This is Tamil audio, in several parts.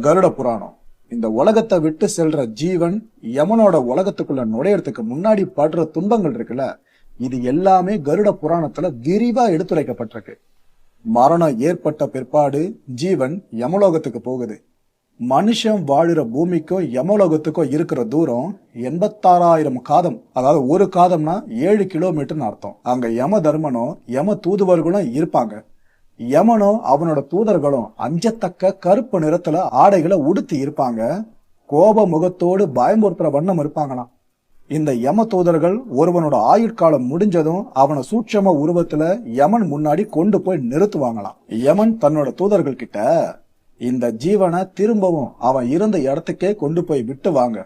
கருட புராணம். இந்த உலகத்தை விட்டு செல்ற ஜீவன் யமனோட உலகத்துக்குள்ள நுழையறதுக்கு முன்னாடி படுற துன்பங்கள் இருக்குல்ல, இது எல்லாமே கருட புராணத்துல விரிவா எடுத்துரைக்கப்பட்டிருக்கு. மரணம் ஏற்பட்ட பிற்பாடு ஜீவன் யமலோகத்துக்கு போகுது. மனுஷன் வாழுற பூமிக்கும் யமலோகத்துக்கும் இருக்கிற தூரம் 86,000 காதம். அதாவது ஒரு காதம்னா 7 கிலோமீட்டர்னு அர்த்தம். அங்க யம தர்மனும் யம தூதுவர்களும் இருப்பாங்க. யமனும் அவனோட தூதர்களும் அஞ்சத்தக்க கருப்பு நிறத்துல ஆடைகளை உடுத்தி இருப்பாங்க. கோப முகத்தோடு பயமுறுத்துற வண்ணம் இருப்பாங்களாம். இந்த யம தூதர்கள் ஒருவனோட ஆயுட்காலம் முடிஞ்சதும் அவனை சூட்சம உருவத்துல யமன் முன்னாடி கொண்டு போய் நிறுத்துவாங்களாம். யமன் தன்னோட தூதர்கள் கிட்ட, இந்த ஜீவனை திரும்பவும் அவன் இருந்த இடத்துக்கே கொண்டு போய் விட்டு வாங்க.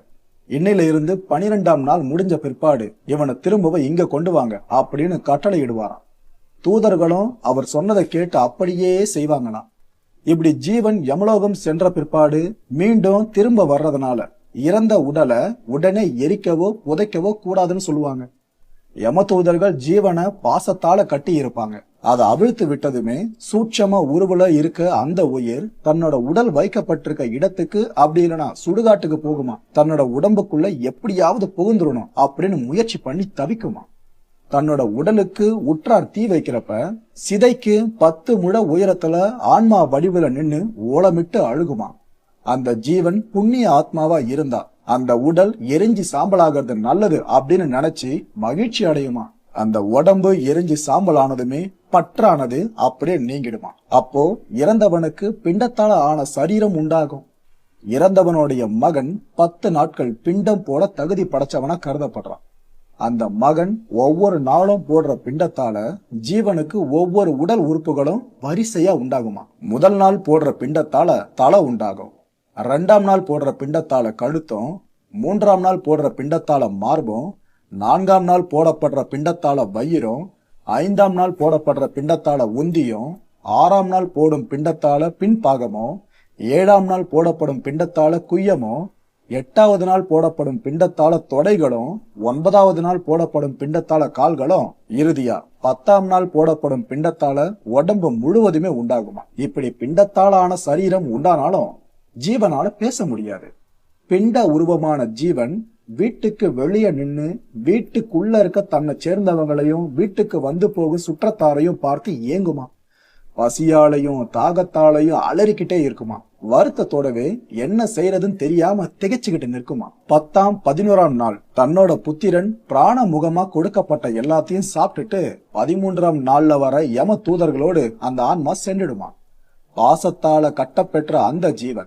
இன்னையில இருந்து 12ஆம் நாள் முடிஞ்ச பிற்பாடு இவனை திரும்பவும் இங்க கொண்டு வாங்க அப்படின்னு கட்டளை இடுவாராம். தூதர்களும் அவர் சொன்னதை கேட்டு அப்படியே செய்வாங்களாம். இப்படி ஜீவன் யமலோகம் சென்ற பிற்பாடு மீண்டும் திரும்ப வர்றதுனால இறந்த உடலை உடனே எரிக்கவோ புதைக்கவோ கூடாதுன்னு சொல்லுவாங்க. யம தூதர்கள் ஜீவனை பாசத்தால கட்டி இருப்பாங்க. அதை அவிழ்த்து விட்டதுமே சூட்சமா உருவுல இருக்க அந்த உயிர் தன்னோட உடல் வைக்கப்பட்டிருக்க இடத்துக்கு, அப்படி இல்லைன்னா சுடுகாட்டுக்கு போகுமா. தன்னோட உடம்புக்குள்ள எப்படியாவது புகுந்துடணும் அப்படின்னு முயற்சி பண்ணி தவிக்குமா. தன்னோட உடலுக்கு உற்றார் தீ வைக்கிறப்ப சிதைக்கு 10 முழ உயரத்துல ஆன்மா வடிவுல நின்னு ஓலமிட்டு அழுகுமா. அந்த ஜீவன் புண்ணிய ஆத்மாவா இருந்தா அந்த உடல் எரிஞ்சு சாம்பலாகிறது நல்லது அப்படின்னு நினைச்சு மகிழ்ச்சி அடையுமா. அந்த உடம்பு எரிஞ்சு சாம்பல் ஆனதுமே பற்றானது அப்படியே நீங்கிடுமா. அப்போ இறந்தவனுக்கு பிண்டத்தால ஆன சரீரம் உண்டாகும். இறந்தவனுடைய மகன் 10 நாட்கள் பிண்டம் போட தகுதி படைச்சவனா கருதப்படுறான். அந்த மகன் ஒவ்வொரு நாளும் போடுற பிண்டத்தால ஜீவனுக்கு ஒவ்வொரு உடல் உறுப்புகளும் வரிசையா உண்டாகுமா. முதல் நாள் போடுற பிண்டத்தால தலை உண்டாகும். 2ஆம் நாள் போடுற பிண்டத்தால கழுத்தும், 3ஆம் நாள் போடுற பிண்டத்தால மார்பும், 4ஆம் நாள் போடப்படுற பிண்டத்தால வயிறும், 5ஆம் நாள் போடப்படுற பிண்டத்தால உந்தியும், 6ஆம் நாள் போடும் பிண்டத்தால பின்பாகமும், 7ஆம் நாள் போடப்படும் பிண்டத்தால குய்யமும், 8வது நாள் போடப்படும் பிண்டத்தால தொடைகளும், 9வது நாள் போடப்படும் பிண்டத்தால கால்களும், இறுதியா 10ஆம் நாள் போடப்படும் பிண்டத்தால உடம்பு முழுவதுமே உண்டாகுமா. இப்படி பிண்டத்தால ஆன சரீரம் உண்டானாலும் ஜீவனால பேச முடியாது. பிண்ட உருவமான ஜீவன் வீட்டுக்கு வெளியே நின்னு வீட்டுக்குள்ள இருக்க தன்னை சேர்ந்தவங்களையும் வீட்டுக்கு வந்து போகும் சுற்றத்தாரையும் பார்த்து ஏங்குமா. பசியாலையும் தாகத்தாலையும் அலறிக்கிட்டே இருக்குமா. வருத்தத்தோடவே என்ன செய்யறதுன்னு தெரியாம திகைச்சுக்கிட்டு நிற்குமா. 10ஆம் 11ஆம் நாள் தன்னோட புத்திரன் பிராண முகமா கொடுக்கப்பட்ட எல்லாத்தையும் சாப்பிட்டுட்டு 13ஆம் நாள்ல வர யம தூதர்களோடு அந்த ஆன்மா சென்றுடுமா. பாசத்தால கட்டப்பெற்ற அந்த ஜீவன்